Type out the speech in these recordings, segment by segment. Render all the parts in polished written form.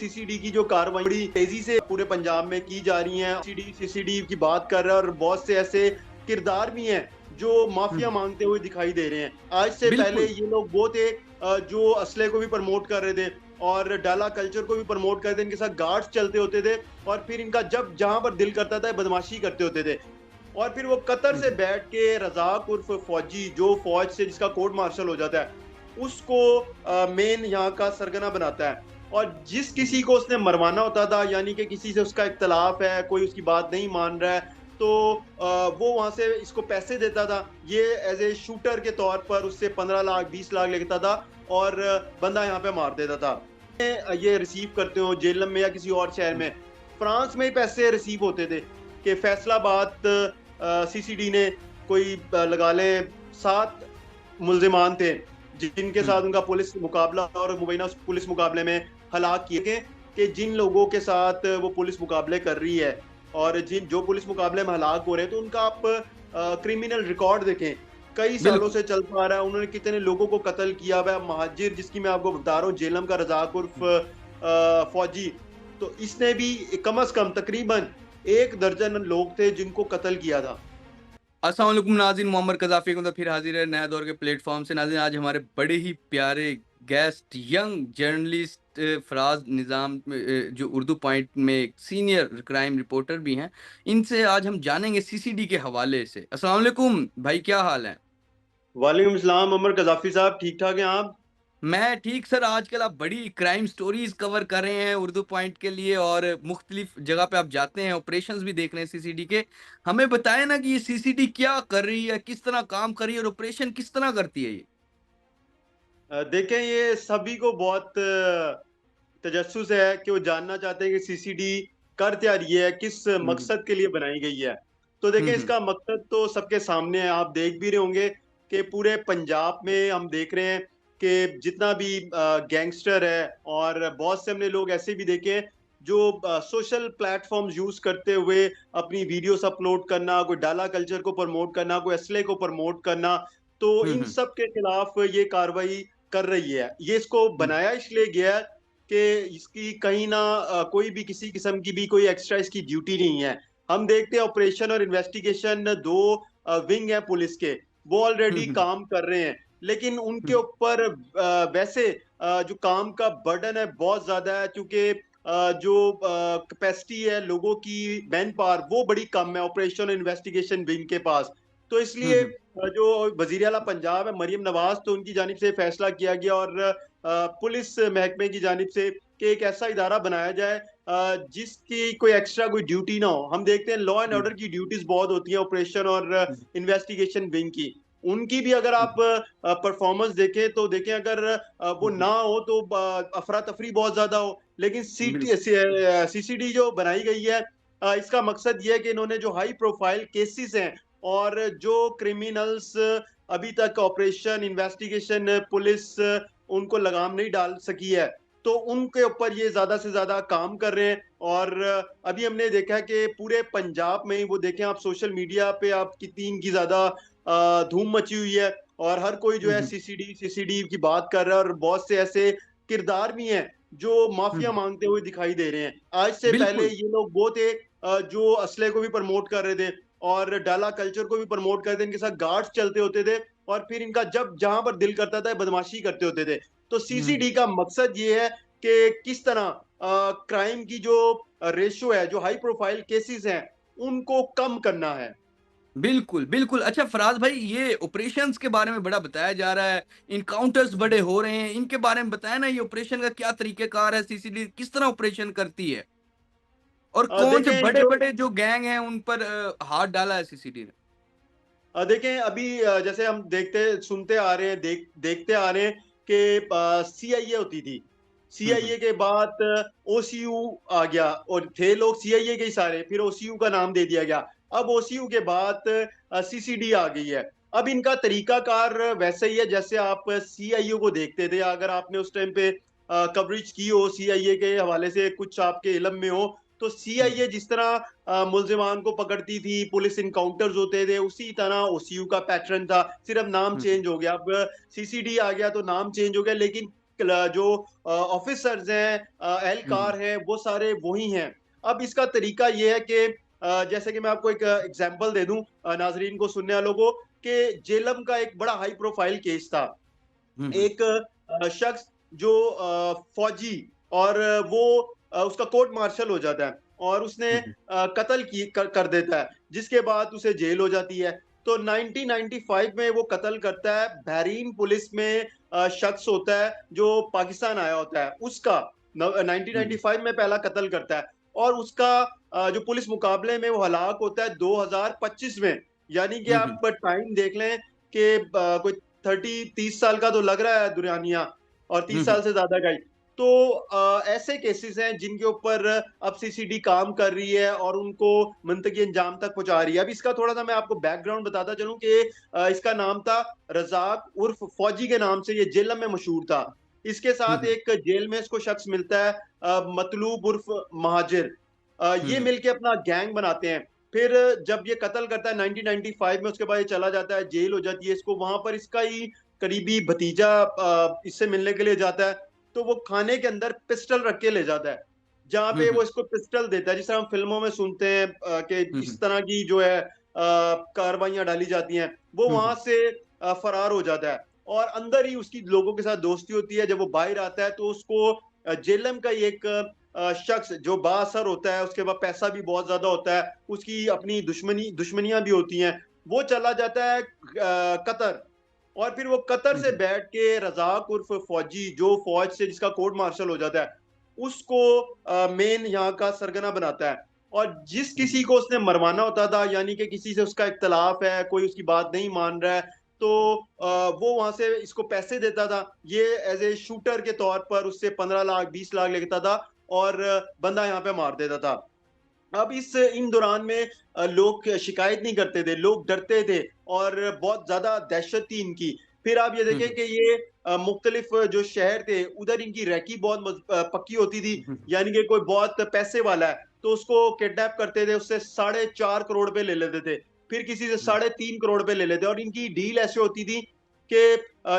CCD की जो कार्रवाई बड़ी तेजी से पूरे पंजाब में की जा रही है। सीसीडी की बात कर रहा है और बहुत से ऐसे किरदार भी हैं जो माफिया हम्म, मांगते हुए दिखाई दे रहे हैं। आज से पहले बिल्कुल। ये लोग वो थे जो असले को भी प्रमोट कर रहे थे और डाला कल्चर को भी प्रमोट कर रहे थे। इनके साथ गार्ड्स चलते होते थे और फिर इनका जब जहां पर दिल करता था बदमाशी करते होते थे। और फिर वो कतर से हम्म, बैठ के रजाक उर्फ फौजी जो फौज से जिसका कोर्ट मार्शल हो जाता है उसको मेन यहाँ का सरगना बनाता है। और जिस किसी को उसने मरवाना होता था यानी कि किसी से उसका इख्तलाफ है, कोई उसकी बात नहीं मान रहा है, तो वो वहां से इसको पैसे देता था। ये एज ए शूटर के तौर पर उससे 15 लाख 20 लाख लेता था और बंदा यहाँ पे मार देता था। ये रिसीव करते हो जेलम में या किसी और शहर में, फ्रांस में ही पैसे रिसीव होते थे कि फैसलाबाद सीसीडी ने कोई लगा ले 7 मुल्जिमान थे जिनके साथ हम्म, उनका पुलिस मुकाबला और मुबैना पुलिस मुकाबले में हलाक किए गए। कि जिन लोगों के साथ वो पुलिस मुकाबले कर रही है और जिन जो पुलिस मुकाबले में हलाक हो रहे हैं तो उनका आप क्रिमिनल रिकॉर्ड देखें, कई सालों बिल्कुल। से चलता आ रहा है। उन्होंने कितने लोगों को कत्ल किया हुआ है। महाजिर जिसकी मैं आपको बता रहा हूँ जेलम का रजाक उर्फ फौजी, तो इसने भी कम से कम तकरीबन 1 दर्जन लोग थे जिनको कत्ल किया था। अस्सलाम वालेकुम नाज़रीन, मोहम्मद कज़ाफ़ी को तो फिर हाजिर है नया दौर के प्लेटफॉर्म से। नाज़रीन, आज हमारे बड़े ही प्यारे गेस्ट यंग जर्नलिस्ट फराज निज़ाम जो उर्दू पॉइंट में एक सीनियर क्राइम रिपोर्टर भी हैं, इनसे आज हम जानेंगे सीसीडी के हवाले से। अस्सलाम वालेकुम भाई, क्या हाल है? वालेकुम सलाम उमर कजाफी साहब, ठीक ठाक हैं आप? मैं ठीक सर। आजकल आप बड़ी क्राइम स्टोरीज कवर कर रहे हैं उर्दू पॉइंट के लिए और मुख्तलिफ जगह पे आप जाते हैं, ऑपरेशंस भी देख रहे हैं सीसीडी के। हमें बताएं ना कि ये सीसीडी क्या कर रही है, किस तरह काम कर रही है और ऑपरेशन किस तरह करती है ये? देखें, ये सभी को बहुत तजस्सुस है कि वो जानना चाहते हैं कि सीसीडी कर क्या रही है, किस हम्म, मकसद के लिए बनाई गई है। तो देखें, हम्म, इसका मकसद तो सबके सामने है, आप देख भी रहे होंगे कि पूरे पंजाब में हम देख रहे हैं कि जितना भी गैंगस्टर है और बहुत से हमने लोग ऐसे भी देखे हैं जो सोशल प्लेटफॉर्म्स यूज करते हुए अपनी वीडियोस अपलोड करना, कोई डाला कल्चर को प्रमोट करना, कोई असले को प्रमोट करना, तो इन हम्म, सब के खिलाफ ये कार्रवाई कर रही है। ये इसको हम्म, बनाया इसलिए गया है कि इसकी कहीं ना कोई भी किसी किस्म की भी कोई एक्स्ट्रा इसकी ड्यूटी नहीं है। हम देखते हैं ऑपरेशन और इन्वेस्टिगेशन दो विंग है पुलिस के, वो ऑलरेडी हम्म, काम कर रहे हैं, लेकिन उनके हम्म, ऊपर वैसे जो काम का बर्डन है बहुत ज्यादा है क्योंकि जो कैपेसिटी है लोगों की, मैन पावर वो बड़ी कम है ऑपरेशन और इन्वेस्टिगेशन विंग के पास। तो इसलिए हम्म, जो वजीर आला पंजाब है मरियम नवाज, तो उनकी जानिब से फैसला किया गया और पुलिस महकमे की जानिब से कि एक ऐसा इदारा बनाया जाए जिसकी कोई एक्स्ट्रा कोई ड्यूटी ना हो। हम देखते हैं लॉ एंड ऑर्डर की ड्यूटीज बहुत होती हैं ऑपरेशन और इन्वेस्टिगेशन विंग की, उनकी भी अगर आप परफॉर्मेंस देखें तो देखें अगर वो हम्म, ना हो तो अफरा तफरी बहुत ज्यादा हो। लेकिन बिल्कुल। सीसीडी जो बनाई गई है इसका मकसद ये है कि इन्होंने जो हाई प्रोफाइल केसेस हैं और जो क्रिमिनल्स अभी तक ऑपरेशन इन्वेस्टिगेशन पुलिस उनको लगाम नहीं डाल सकी है, तो उनके ऊपर ये ज्यादा से ज्यादा काम कर रहे हैं। और अभी हमने देखा है कि पूरे पंजाब में ही वो देखें आप सोशल मीडिया पे आप कितनी इनकी ज्यादा धूम मची हुई है और हर कोई जो है हम्म, सीसीडी सीसीडी की बात कर रहा है और बहुत से ऐसे किरदार भी हैं जो माफिया हम्म, मांगते हुए दिखाई दे रहे हैं। आज से पहले बिल्कुल। ये लोग वो थे जो असले को भी प्रमोट कर रहे थे और डाला कल्चर को भी प्रमोट करते थे, इनके साथ गार्ड्स चलते होते थे और फिर इनका जब जहां पर दिल करता था बदमाशी करते होते थे। तो हम्म, सीसीडी का मकसद ये है कि किस तरह क्राइम की जो रेशियो है, जो हाई प्रोफाइल केसेस हैं, उनको कम करना है। बिल्कुल, बिल्कुल। अच्छा फराज भाई, ये ऑपरेशंस के बारे में बड़ा बताया जा रहा है, इनकाउंटर्स बड़े हो रहे हैं, इनके बारे में बताया ना, ये ऑपरेशन का क्या तरीक़ेकार है, सीसीडी किस तरह ऑपरेशन करती है? और कौन से देखें जो बड़े-बड़े जो गैंग हैं उन पर हाथ डाला है सीसीडी ने? देखें अभी जैसे हम देखते सुनते आ रहे हैं, देखते आ रहे हैं कि सीआईए होती थी, हुँ, हुँ। सीआईए के बाद ओसीयू आ गया और थे लोग सीआईए के ही सारे, फिर ओसीयू का नाम दे दिया गया। अब ओसीयू के बाद सीसीडी आ गई है। अब इनका तरीकाकार वैसे ही है जैसे आप सीआईए को देखते थे। अगर आपने उस टाइम पे कवरेज की हो सीआईए के हवाले से, कुछ आपके इलम में हो, तो हुँ, सीआईए जिस तरह मुल्जिमान को पकड़ती थी, पुलिस इनकाउंटर्स होते थे, उसी तरह ओसीयू का पैटर्न था, सिर्फ नाम हुँ, हुँ, चेंज हो गया। अब सीसीडी आ गया तो नाम चेंज हो गया, लेकिन जो ऑफिसर्स हैं, एहलकार हैं, वो सारे वही हैं। अब इसका तरीका ये है कि जैसे कि मैं आपको एक एग्जांपल दे दूं नाजरीन को, सुनने वालों को, कि जेलम का एक बड़ा हाई प्रोफाइल केस था। एक शख्स जो फौजी, और वो उसका कोर्ट मार्शल हो जाता है और उसने कत्ल कर देता है, जिसके बाद उसे जेल हो जाती है। तो 1995 में वो कत्ल करता है, बहरीन पुलिस में शख्स होता है जो पाकिस्तान आया होता है, उसका 1995 में पहला कत्ल करता है, और उसका जो पुलिस मुकाबले में वो हलाक होता है 2025 में। यानी कि आप टाइम देख लें कि कोई 30 साल का तो लग रहा है दुनिया, और 30 साल से ज्यादा का ही। तो ऐसे केसेस हैं जिनके ऊपर अब सीसीडी काम कर रही है और उनको मुंतकी अंजाम तक पहुंचा रही है। अब इसका थोड़ा सा मैं आपको बैकग्राउंड बताता चलूं कि इसका नाम था रजाक उर्फ फौजी के नाम से ये जेलम में मशहूर था। इसके साथ एक जेल में इसको शख्स मिलता है मतलूब उर्फ महाजिर। ये मिलके अपना गैंग बनाते हैं। फिर जब ये कत्ल करता है 1995 में, उसके बाद ये चला जाता है, जेल हो जाती है इसको। वहां पर इसका ही करीबी भतीजा इससे मिलने के लिए जाता है, तो वो खाने के अंदर पिस्टल रख के ले जाता है, जहाँ पे वो इसको पिस्टल देता है, जिस तरह हम फिल्मों में सुनते हैं कि इस तरह की जो है कार्रवाइयां डाली जाती हैं। वो वहां से फरार हो जाता है, और अंदर ही उसकी लोगों के साथ दोस्ती होती है। जब वो बाहर आता है तो उसको जेलम का ही एक शख्स जो बाअसर होता है, उसके पास पैसा भी बहुत ज्यादा होता है, उसकी अपनी दुश्मनियां भी होती हैं, वो चला जाता है कतर। और फिर वो कतर से बैठ के रजाक उर्फ फौजी, जो फौज से जिसका कोर्ट मार्शल हो जाता है, उसको मेन यहाँ का सरगना बनाता है। और जिस किसी को उसने मरवाना होता था, यानी कि किसी से उसका इख्तलाफ है, कोई उसकी बात नहीं मान रहा है, तो वो वहां से इसको पैसे देता था। ये एज ए शूटर के तौर पर उससे 15 लाख 20 लाख लेता था, और बंदा यहाँ पे मार देता था। अब इन दौरान में लोग शिकायत नहीं करते थे, लोग डरते थे, और बहुत ज्यादा दहशत थी इनकी। फिर आप ये देखें कि ये मुख्तलिफ जो शहर थे, उधर इनकी रैकी बहुत पक्की होती थी। यानी कि कोई बहुत पैसे वाला है तो उसको किडनैप करते थे, उससे 4.5 करोड़ रुपए ले लेते थे, फिर किसी से 3.5 करोड़ रुपए ले लेते। और इनकी डील ऐसे होती थी कि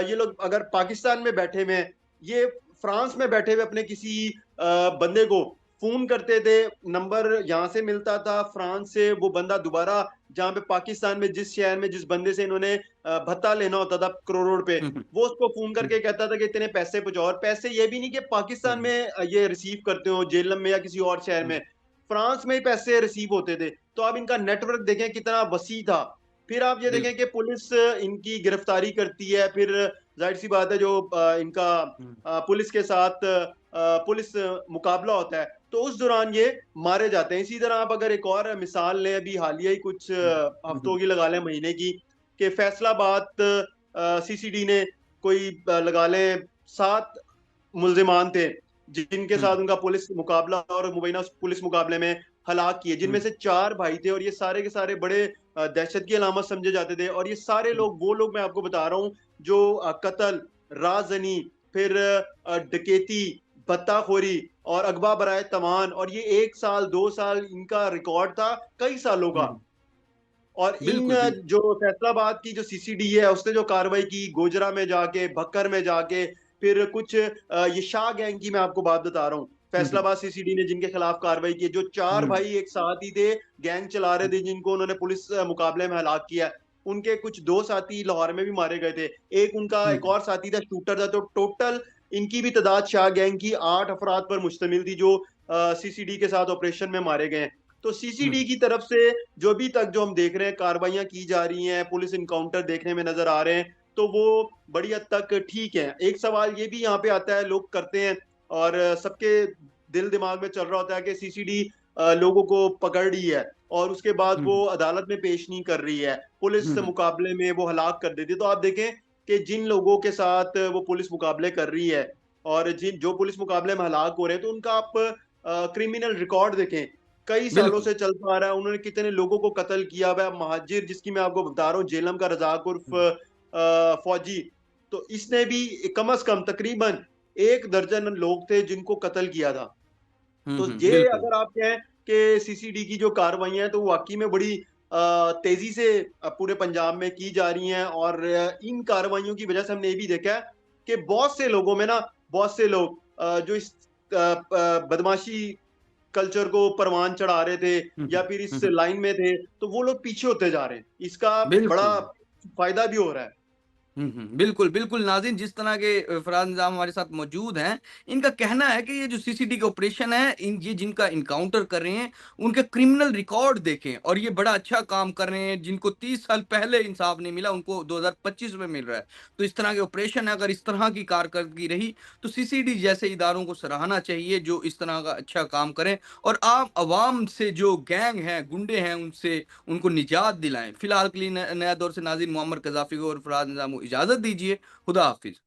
ये लोग अगर पाकिस्तान में बैठे हुए हैं, ये फ्रांस में बैठे हुए अपने किसी बंदे को फोन करते थे, नंबर यहाँ से मिलता था फ्रांस से, वो बंदा दोबारा जहाँ पे पाकिस्तान में जिस शहर में जिस बंदे से इन्होंने भत्ता लेना होता था करोड़ों रुपए, वो उसको फोन करके कहता था कि इतने पैसे पहुंचाओ। और पैसे ये भी नहीं कि पाकिस्तान में ये रिसीव करते हो जेलम में या किसी और शहर में, फ्रांस में ही पैसे रिसीव होते थे। तो आप इनका नेटवर्क देखें कितना वसी था। फिर आप ये देखें कि पुलिस इनकी गिरफ्तारी करती है, फिर जाहिर सी बात है जो इनका पुलिस के साथ पुलिस मुकाबला होता है, तो उस दौरान ये मारे जाते हैं। इसी तरह आप अगर एक और मिसाल लें, अभी हालिया ही कुछ हफ्तों की लगा लें, महीने की, कि फैसलाबाद सीसीडी ने कोई लगा लें 7 मुल्जिमान थे जिनके साथ उनका पुलिस मुकाबला, और मुबैना पुलिस मुकाबले में हलाक किए, जिनमें से 4 भाई थे, और ये सारे के सारे बड़े दहशत की अलामत समझे जाते थे। और ये सारे लोग, वो लोग मैं आपको बता रहा हूँ जो कत्ल, राजनी, फिर डकैती, भत्ताखोरी और अगवा बराए तमान, और ये 1 साल 2 साल इनका रिकॉर्ड था कई सालों का। और इन बिल्कुल, बिल्कुल। जो फैसलाबाद की जो सीसीडी है, उसने जो कार्रवाई की गोजरा में जाके, भक्कर में जाके, फिर कुछ ये शाह गैंग की मैं आपको बात बता रहा हूँ, फैसलाबाद सीसीडी ने जिनके खिलाफ कार्रवाई की, जो 4 भाई एक साथ ही थे, गैंग चला रहे थे, जिनको उन्होंने पुलिस मुकाबले में हलाक किया। उनके कुछ 2 साथी लाहौर में भी मारे गए थे, एक उनका एक और साथी था, शूटर था। तो टोटल इनकी भी तादाद शाह गैंग की 8 अफराद पर मुश्तमिल थी, जो सीसीडी के साथ ऑपरेशन में मारे गए। तो सीसीडी की तरफ से जो अभी तक जो हम देख रहे हैं कार्रवाइयां की जा रही हैं, पुलिस इनकाउंटर देखने में नजर आ रहे हैं, तो वो बड़ी हद तक ठीक है। एक सवाल ये भी यहाँ पे आता है, लोग करते हैं, और सबके दिल दिमाग में चल रहा होता है कि सीसीडी लोगों को पकड़ रही है और उसके बाद वो अदालत में पेश नहीं कर रही है, पुलिस मुकाबले में वो हलाक कर देती है। तो आप देखें कि जिन लोगों के साथ वो पुलिस मुकाबले कर रही है, और जिन जो पुलिस मुकाबले में हलाक हो रहे हैं, तो उनका आप क्रिमिनल रिकॉर्ड देखें, कई सालों बिल्कुल। से चलता आ रहा है, उन्होंने कितने लोगों को कत्ल किया हुआ है। महाजिर, जिसकी मैं आपको बता रहा हूँ, जेलम का रजाक उर्फ फौजी, तो इसने भी कम से कम तकरीबन 1 दर्जन लोग थे जिनको कत्ल किया था। तो ये बिल्कुल। अगर आप कहें कि सीसीडी की जो कार्रवाइयां हैं, तो वाकई में बड़ी तेजी से पूरे पंजाब में की जा रही हैं। और इन कार्रवाइयों की वजह से हमने ये भी देखा है कि बहुत से लोगों में ना बहुत से लोग जो इस बदमाशी कल्चर को परवान चढ़ा रहे थे हुँ, या हुँ। फिर हुँ, इस हुँ। लाइन में थे, तो वो लोग पीछे होते जा रहे हैं। इसका बड़ा बिल्कुल। फ़ायदा भी हो रहा है। हुँ, हुँ। बिल्कुल, बिल्कुल नाज़रीन, जिस तरह के फ़राज़ निज़ाम हमारे साथ मौजूद हैं, इनका कहना है कि ये जो सीसीडी के ऑपरेशन है, ये जिनका एनकाउंटर कर रहे हैं, उनके क्रिमिनल रिकॉर्ड देखें और ये बड़ा अच्छा काम कर रहे हैं। जिनको 30 साल पहले इंसाफ़ नहीं मिला, उनको 2025 में मिल रहा है। तो इस तरह के ऑपरेशन है, अगर इस तरह की कारकर्दगी रही, तो सीसीडी जैसे इदारों को सराहना चाहिए, जो इस तरह का अच्छा काम करें और आम अवाम से जो गैंग हैं, गुंडे हैं, उनसे उनको निजात दिलाएँ। फिलहाल के लिए नया दौर से नाज़रीन मोहम्मद कज़ाफ़ी को और फ़राज़ निज़ाम को इजाज़त दीजिए। खुदा हाफ़िज़।